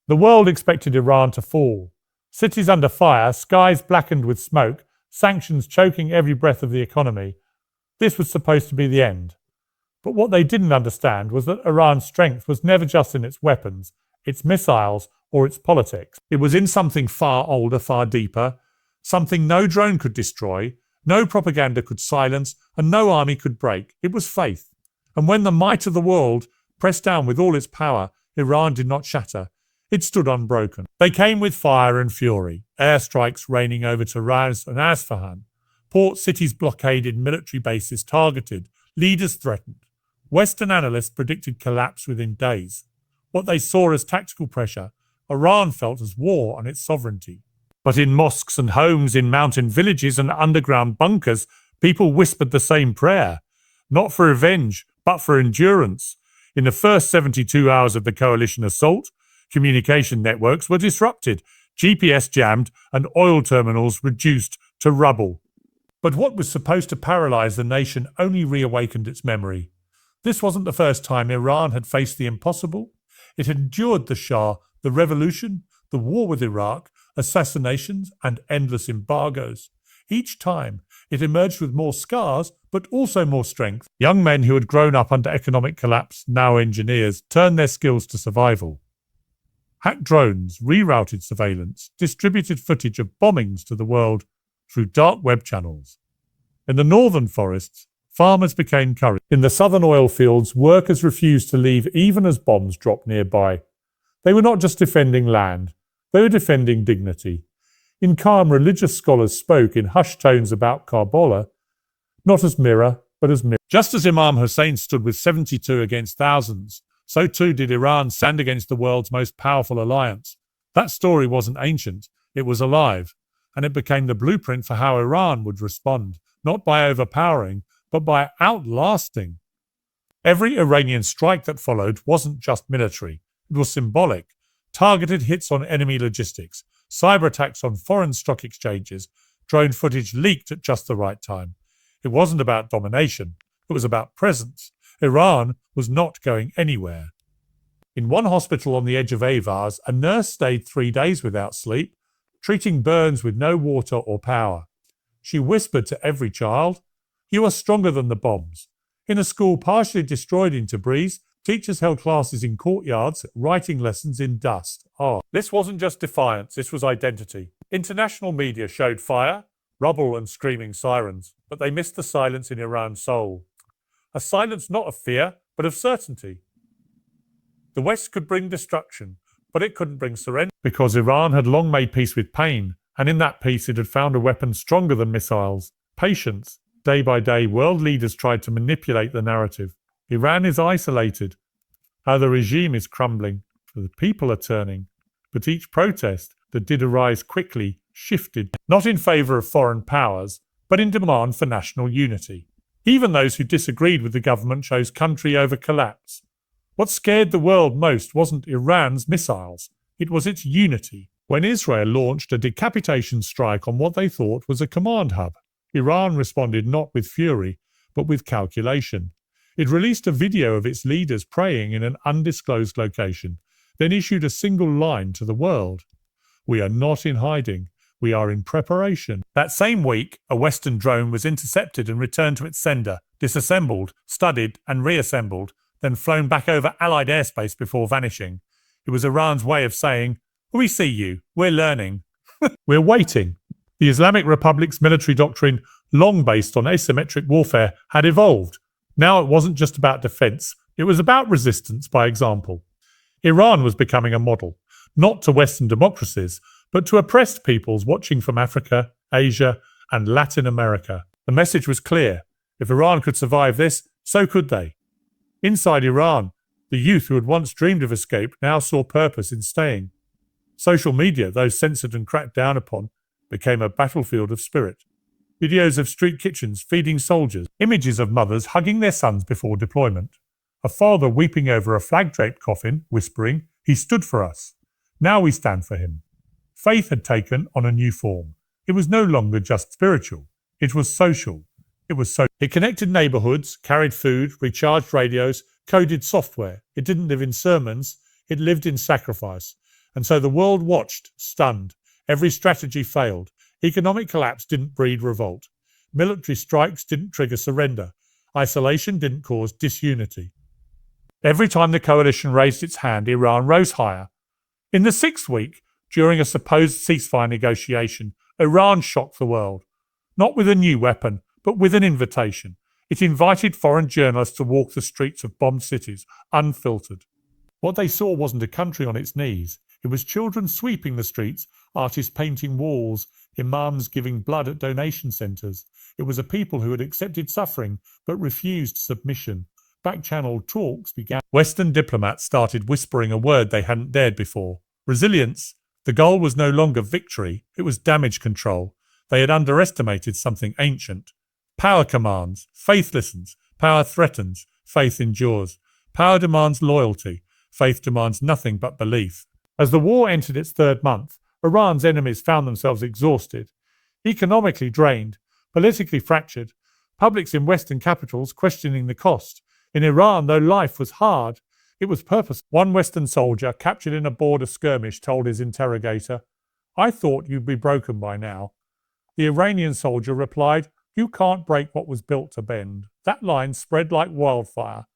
The world expected Iran to fall. Cities under fire, skies blackened with smoke, sanctions choking every breath of the economy. This was supposed to be the end. But what they didn't understand was that Iran's strength was never just in its weapons, its missiles, or its politics. It was in something far older, far deeper, something no drone could destroy, no propaganda could silence, and no army could break. It was faith. And when the might of the world pressed down with all its power, Iran did not shatter. It stood unbroken. They came with fire and fury, airstrikes raining over Taraz and Asfahan, port cities blockaded, military bases targeted, leaders threatened. Western analysts predicted collapse within days. What they saw as tactical pressure, Iran felt as war on its sovereignty. But in mosques and homes, in mountain villages and underground bunkers, people whispered the same prayer, not for revenge, but for endurance. In the first 72 hours of the coalition assault, communication networks were disrupted, GPS jammed, and oil terminals reduced to rubble. But what was supposed to paralyze the nation only reawakened its memory. This wasn't the first time Iran had faced the impossible. It had endured the Shah, the revolution, the war with Iraq, assassinations, and endless embargoes. Each time, it emerged with more scars, but also more strength. Young men who had grown up under economic collapse, now engineers, turned their skills to survival. Hacked drones, rerouted surveillance, distributed footage of bombings to the world through dark web channels. In the northern forests, farmers became curried. In the southern oil fields, workers refused to leave even as bombs dropped nearby. They were not just defending land, they were defending dignity. In calm, religious scholars spoke in hushed tones about Karbala, not as mirror, but as mirror. Just as Imam Hussein stood with 72 against thousands, so too did Iran stand against the world's most powerful alliance. That story wasn't ancient, it was alive, and it became the blueprint for how Iran would respond, not by overpowering, but by outlasting. Every Iranian strike that followed wasn't just military, it was symbolic. Targeted hits on enemy logistics, cyber attacks on foreign stock exchanges, drone footage leaked at just the right time. It wasn't about domination, it was about presence. Iran was not going anywhere. In one hospital on the edge of Avars, a nurse stayed 3 days without sleep, treating burns with no water or power. She whispered to every child, "You are stronger than the bombs." In a school partially destroyed in Tabriz, teachers held classes in courtyards, writing lessons in dust. This wasn't just defiance, this was identity. International media showed fire, rubble and screaming sirens, but they missed the silence in Iran's soul. A silence not of fear, but of certainty. The West could bring destruction, but it couldn't bring surrender. Because Iran had long made peace with pain, and in that peace it had found a weapon stronger than missiles. Patience. Day by day, world leaders tried to manipulate the narrative. Iran is isolated. How the regime is crumbling. The people are turning. But each protest that did arise quickly shifted, not in favour of foreign powers, but in demand for national unity. Even those who disagreed with the government chose country over collapse. What scared the world most wasn't Iran's missiles, it was its unity. When Israel launched a decapitation strike on what they thought was a command hub, Iran responded not with fury, but with calculation. It released a video of its leaders praying in an undisclosed location, then issued a single line to the world. "We are not in hiding. We are in preparation." That same week, a Western drone was intercepted and returned to its sender, disassembled, studied and reassembled, then flown back over Allied airspace before vanishing. It was Iran's way of saying, "We see you, we're learning, we're waiting." The Islamic Republic's military doctrine, long based on asymmetric warfare, had evolved. Now it wasn't just about defence, it was about resistance by example. Iran was becoming a model, not to Western democracies, but to oppressed peoples watching from Africa, Asia, and Latin America. The message was clear. If Iran could survive this, so could they. Inside Iran, the youth who had once dreamed of escape now saw purpose in staying. Social media, though censored and cracked down upon, became a battlefield of spirit. Videos of street kitchens feeding soldiers, images of mothers hugging their sons before deployment, a father weeping over a flag-draped coffin, whispering, "He stood for us. Now we stand for him." Faith had taken on a new form. It was no longer just spiritual. It was social. It connected neighborhoods, carried food, recharged radios, coded software. It didn't live in sermons. It lived in sacrifice. And so the world watched, stunned. Every strategy failed. Economic collapse didn't breed revolt. Military strikes didn't trigger surrender. Isolation didn't cause disunity. Every time the coalition raised its hand, Iran rose higher. In the sixth week, during a supposed ceasefire negotiation, Iran shocked the world. Not with a new weapon, but with an invitation. It invited foreign journalists to walk the streets of bombed cities, unfiltered. What they saw wasn't a country on its knees. It was children sweeping the streets, artists painting walls, imams giving blood at donation centres. It was a people who had accepted suffering but refused submission. Back-channeled talks began. Western diplomats started whispering a word they hadn't dared before. Resilience. The goal was no longer victory, it was damage control. They had underestimated something ancient. Power commands, faith listens. Power threatens, faith endures. Power demands loyalty, faith demands nothing but belief. As the war entered its third month, Iran's enemies found themselves exhausted, economically drained, politically fractured, publics in Western capitals questioning the cost. In Iran, though life was hard, it was purposeful. One Western soldier, captured in a border skirmish, told his interrogator, "I thought you'd be broken by now." The Iranian soldier replied, "You can't break what was built to bend." That line spread like wildfire.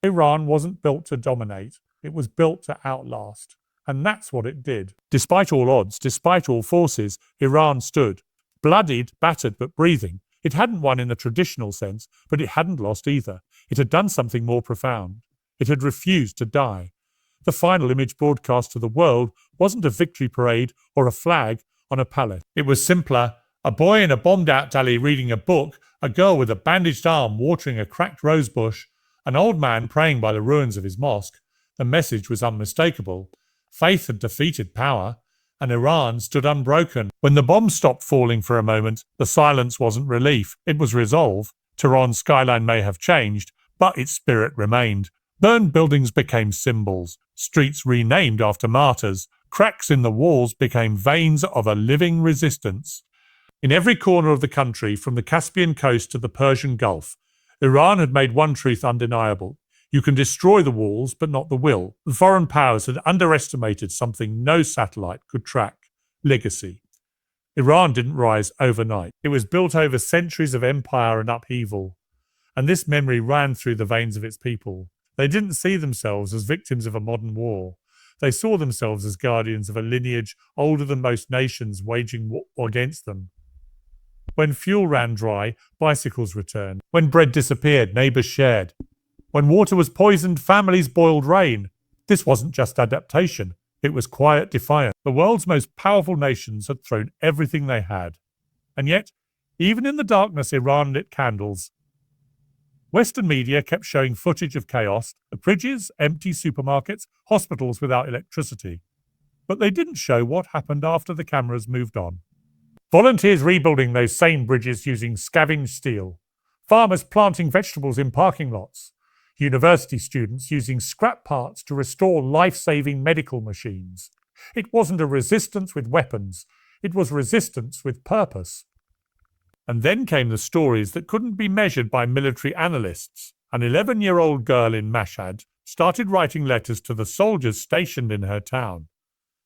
Iran wasn't built to dominate, it was built to outlast. And that's what it did. Despite all odds, despite all forces, Iran stood. Bloodied, battered, but breathing. It hadn't won in the traditional sense, but it hadn't lost either. It had done something more profound. It had refused to die. The final image broadcast to the world wasn't a victory parade or a flag on a palace. It was simpler. A boy in a bombed-out alley reading a book, a girl with a bandaged arm watering a cracked rose bush, an old man praying by the ruins of his mosque. The message was unmistakable. Faith had defeated power, and Iran stood unbroken. When the bombs stopped falling for a moment, the silence wasn't relief, it was resolve. Tehran's skyline may have changed, but its spirit remained. Burned buildings became symbols, streets renamed after martyrs, cracks in the walls became veins of a living resistance. In every corner of the country, from the Caspian coast to the Persian Gulf, Iran had made one truth undeniable. You can destroy the walls, but not the will. The foreign powers had underestimated something no satellite could track: legacy. Iran didn't rise overnight. It was built over centuries of empire and upheaval. And this memory ran through the veins of its people. They didn't see themselves as victims of a modern war. They saw themselves as guardians of a lineage older than most nations waging war against them. When fuel ran dry, bicycles returned. When bread disappeared, neighbours shared. When water was poisoned, families boiled rain. This wasn't just adaptation. It was quiet defiance. The world's most powerful nations had thrown everything they had. And yet, even in the darkness, Iran lit candles. Western media kept showing footage of chaos, the bridges, empty supermarkets, hospitals without electricity. But they didn't show what happened after the cameras moved on. Volunteers rebuilding those same bridges using scavenged steel. Farmers planting vegetables in parking lots. University students using scrap parts to restore life-saving medical machines. It wasn't a resistance with weapons. It was resistance with purpose. And then came the stories that couldn't be measured by military analysts. An 11-year-old girl in Mashhad started writing letters to the soldiers stationed in her town.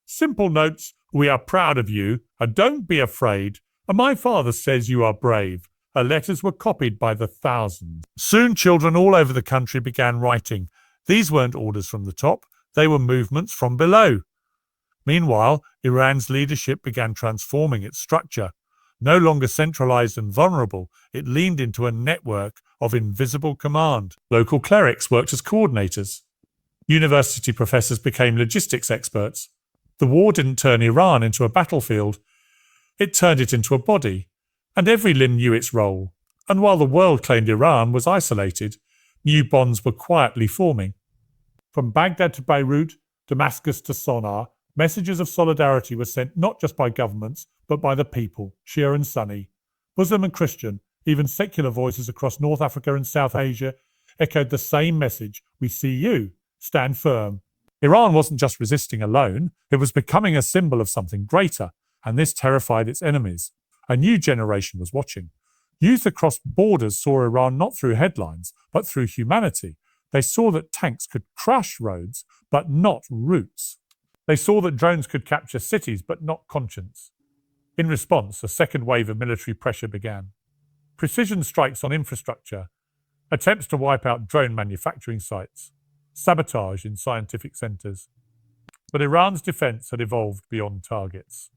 Simple notes: "We are proud of you, and don't be afraid, and my father says you are brave." Her letters were copied by the thousands. Soon children all over the country began writing. These weren't orders from the top, they were movements from below. Meanwhile, Iran's leadership began transforming its structure. No longer centralized and vulnerable, it leaned into a network of invisible command. Local clerics worked as coordinators. University professors became logistics experts. The war didn't turn Iran into a battlefield. It turned it into a body. And every limb knew its role. And while the world claimed Iran was isolated, new bonds were quietly forming. From Baghdad to Beirut, Damascus to Sana'a, messages of solidarity were sent not just by governments, but by the people, Shia and Sunni. Muslim and Christian, even secular voices across North Africa and South Asia echoed the same message: "We see you, stand firm." Iran wasn't just resisting alone, it was becoming a symbol of something greater, and this terrified its enemies. A new generation was watching. Youth across borders saw Iran not through headlines, but through humanity. They saw that tanks could crush roads, but not roots. They saw that drones could capture cities, but not conscience. In response, a second wave of military pressure began. Precision strikes on infrastructure, attempts to wipe out drone manufacturing sites, sabotage in scientific centres. But Iran's defence had evolved beyond targets.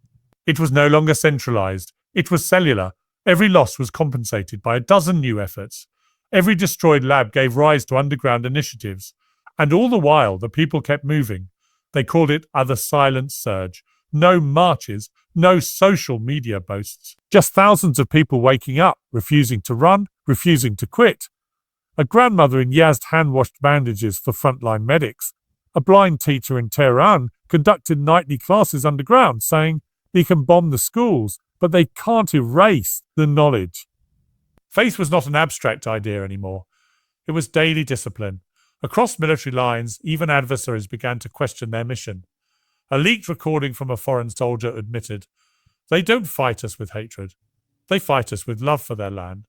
It was no longer centralised. It was cellular. Every loss was compensated by a dozen new efforts. Every destroyed lab gave rise to underground initiatives. And all the while, the people kept moving. They called it the silent surge. No marches, no social media boasts. Just thousands of people waking up, refusing to run, refusing to quit. A grandmother in Yazd hand-washed bandages for frontline medics. A blind teacher in Tehran conducted nightly classes underground, saying, "They can bomb the schools, but they can't erase the knowledge." Faith was not an abstract idea anymore. It was daily discipline. Across military lines, even adversaries began to question their mission. A leaked recording from a foreign soldier admitted, "They don't fight us with hatred. They fight us with love for their land."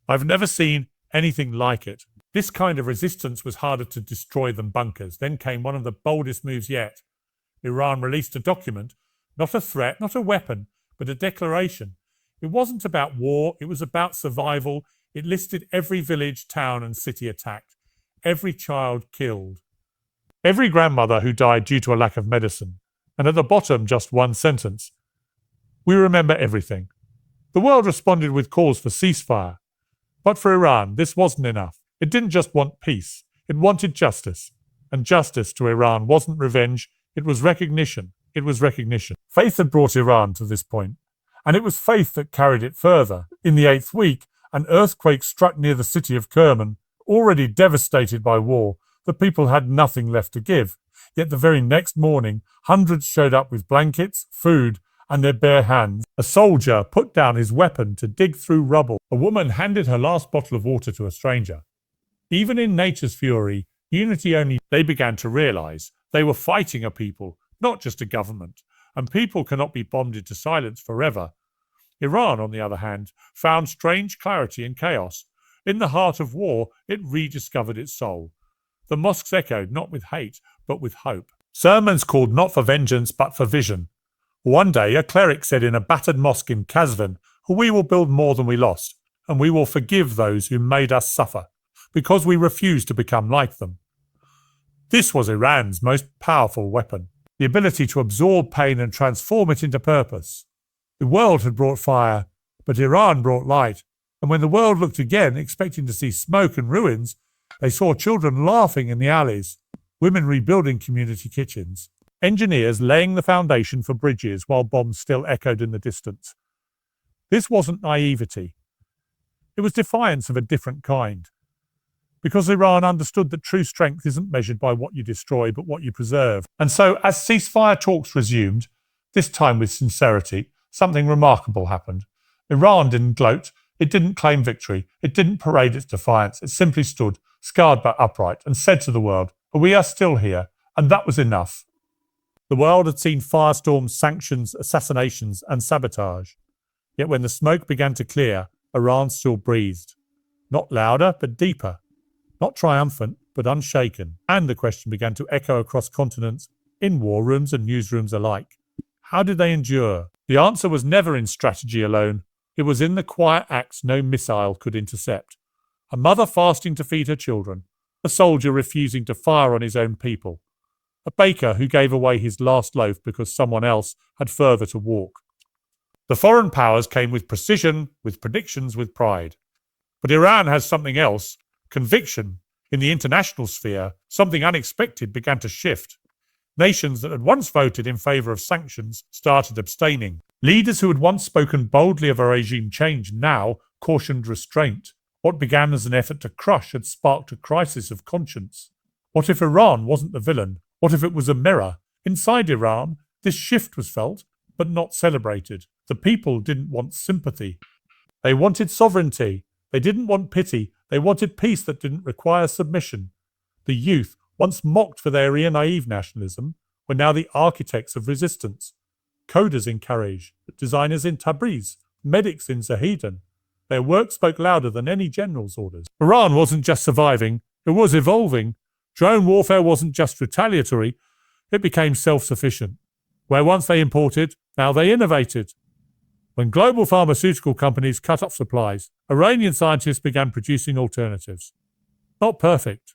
I've never seen anything like it. This kind of resistance was harder to destroy than bunkers. Then came one of the boldest moves yet. Iran released a document, not a threat, not a weapon, but a declaration. It wasn't about war, it was about survival. It listed every village, town and city attacked, every child killed, every grandmother who died due to a lack of medicine. And at the bottom, just one sentence: "We remember everything." The world responded with calls for ceasefire. But for Iran, this wasn't enough. It didn't just want peace, it wanted justice. And justice to Iran wasn't revenge, it was recognition. It was recognition. Faith had brought Iran to this point, and it was faith that carried it further. In the 8th week, an earthquake struck near the city of Kerman. Already devastated by war, the people had nothing left to give. Yet the very next morning, hundreds showed up with blankets, food, and their bare hands. A soldier put down his weapon to dig through rubble. A woman handed her last bottle of water to a stranger. Even in nature's fury, unity only. They began to realize they were fighting a people, not just a government, and people cannot be bombed into silence forever. Iran, on the other hand, found strange clarity in chaos. In the heart of war, it rediscovered its soul. The mosques echoed not with hate, but with hope. Sermons called not for vengeance, but for vision. One day, a cleric said in a battered mosque in Kazvin, "We will build more than we lost, and we will forgive those who made us suffer, because we refuse to become like them." This was Iran's most powerful weapon, the ability to absorb pain and transform it into purpose. The world had brought fire, but Iran brought light. And when the world looked again, expecting to see smoke and ruins, they saw children laughing in the alleys, women rebuilding community kitchens, engineers laying the foundation for bridges while bombs still echoed in the distance. This wasn't naivety. It was defiance of a different kind. Because Iran understood that true strength isn't measured by what you destroy, but what you preserve. And so, as ceasefire talks resumed, this time with sincerity, something remarkable happened. Iran didn't gloat. It didn't claim victory. It didn't parade its defiance. It simply stood, scarred but upright, and said to the world, "We are still here," and that was enough. The world had seen firestorms, sanctions, assassinations, and sabotage. Yet when the smoke began to clear, Iran still breathed. Not louder, but deeper. Not triumphant, but unshaken. And the question began to echo across continents, in war rooms and newsrooms alike. How did they endure? The answer was never in strategy alone. It was in the quiet acts no missile could intercept. A mother fasting to feed her children. A soldier refusing to fire on his own people. A baker who gave away his last loaf because someone else had further to walk. The foreign powers came with precision, with predictions, with pride. But Iran has something else. Conviction. In the international sphere, something unexpected began to shift. Nations that had once voted in favour of sanctions started abstaining. Leaders who had once spoken boldly of a regime change now cautioned restraint. What began as an effort to crush had sparked a crisis of conscience. What if Iran wasn't the villain? What if it was a mirror? Inside Iran, this shift was felt, but not celebrated. The people didn't want sympathy. They wanted sovereignty. They didn't want pity. They wanted peace that didn't require submission. The youth, once mocked for their naive nationalism, were now the architects of resistance. Coders in Karaj, designers in Tabriz, medics in Zahedan. Their work spoke louder than any general's orders. Iran wasn't just surviving, it was evolving. Drone warfare wasn't just retaliatory, It became self-sufficient. Where once they imported, now they innovated. When global pharmaceutical companies cut off supplies, Iranian scientists began producing alternatives. Not perfect,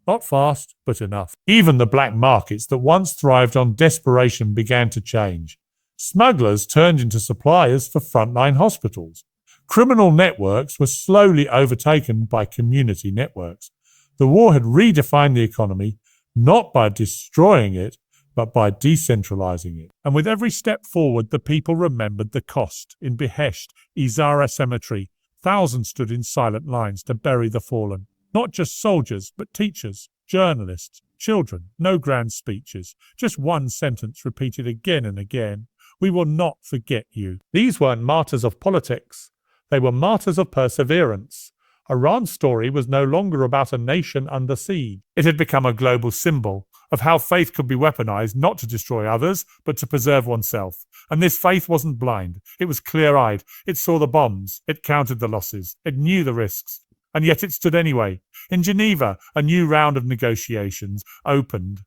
not fast, but enough. Even the black markets that once thrived on desperation began to change. Smugglers turned into suppliers for frontline hospitals. Criminal networks were slowly overtaken by community networks. The war had redefined the economy, not by destroying it, but by decentralizing it. And with every step forward, the people remembered the cost. In Behesht, Izara Cemetery, thousands stood in silent lines to bury the fallen. Not just soldiers, but teachers, journalists, children. No grand speeches, just one sentence repeated again and again. We will not forget you. These weren't martyrs of politics. They were martyrs of perseverance. Iran's story was no longer about a nation under siege. It had become a global symbol of how faith could be weaponized not to destroy others, but to preserve oneself. And this faith wasn't blind. It was clear-eyed. It saw the bombs. It counted the losses. It knew the risks. And yet it stood anyway. In Geneva, a new round of negotiations opened.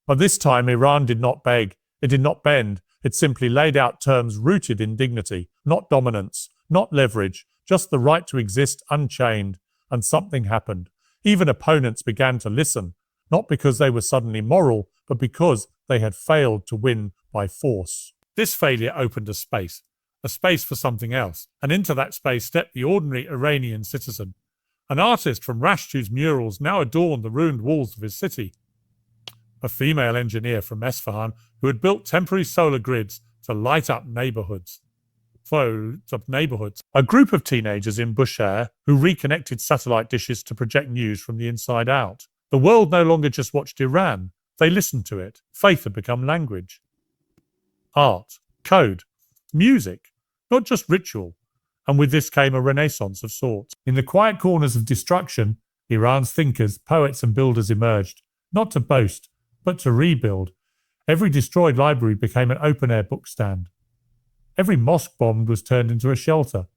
But this time, Iran did not beg. It did not bend. It simply laid out terms rooted in dignity, not dominance, not leverage, just the right to exist unchained. And something happened. Even opponents began to listen, not because they were suddenly moral, but because they had failed to win by force. This failure opened a space for something else, and into that space stepped the ordinary Iranian citizen. An artist from Rashtu's murals now adorned the ruined walls of his city. A female engineer from Esfahan who had built temporary solar grids to light up neighborhoods. A group of teenagers in Bushehr who reconnected satellite dishes to project news from the inside out. The world no longer just watched Iran, they listened to it. Faith had become language. Art, code, music, not just ritual. And with this came a renaissance of sorts. In the quiet corners of destruction, Iran's thinkers, poets and builders emerged, not to boast, but to rebuild. Every destroyed library became an open-air bookstand. Every mosque bombed was turned into a shelter.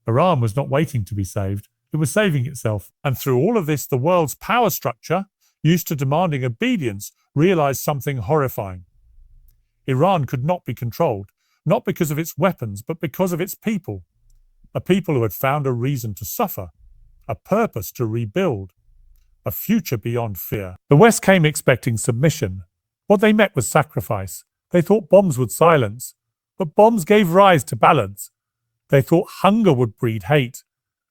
Iran was not waiting to be saved. It was saving itself. And through all of this, the world's power structure, used to demanding obedience, realized something horrifying. Iran could not be controlled, not because of its weapons, but because of its people. A people who had found a reason to suffer, a purpose to rebuild, a future beyond fear. The West came expecting submission. What they met was sacrifice. They thought bombs would silence, but bombs gave rise to ballads. They thought hunger would breed hate,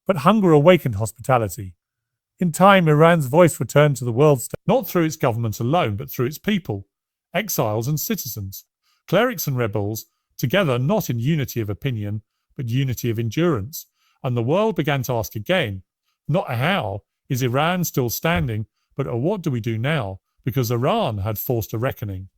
but hunger awakened hospitality. In time, Iran's voice returned to the world stage, not through its government alone, but through its people, exiles and citizens, clerics and rebels, together not in unity of opinion, but unity of endurance. And the world began to ask again, not how is Iran still standing, but what do we do now? Because Iran had forced a reckoning.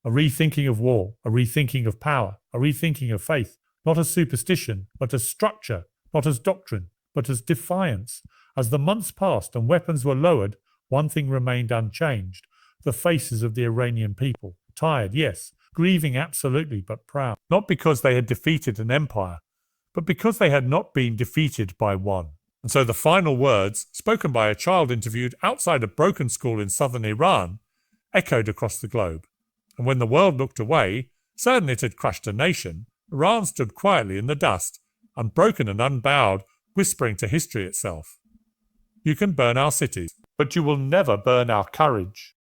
A rethinking of war, a rethinking of power, a rethinking of faith, not as superstition, but as structure, not as doctrine, but as defiance. As the months passed and weapons were lowered, one thing remained unchanged: the faces of the Iranian people. Tired, yes, grieving absolutely, but proud. Not because they had defeated an empire, but because they had not been defeated by one. And so the final words, spoken by a child interviewed outside a broken school in southern Iran, echoed across the globe. And when the world looked away, certain it had crushed a nation, Iran stood quietly in the dust, unbroken and unbowed, whispering to history itself, "You can burn our cities, but you will never burn our courage."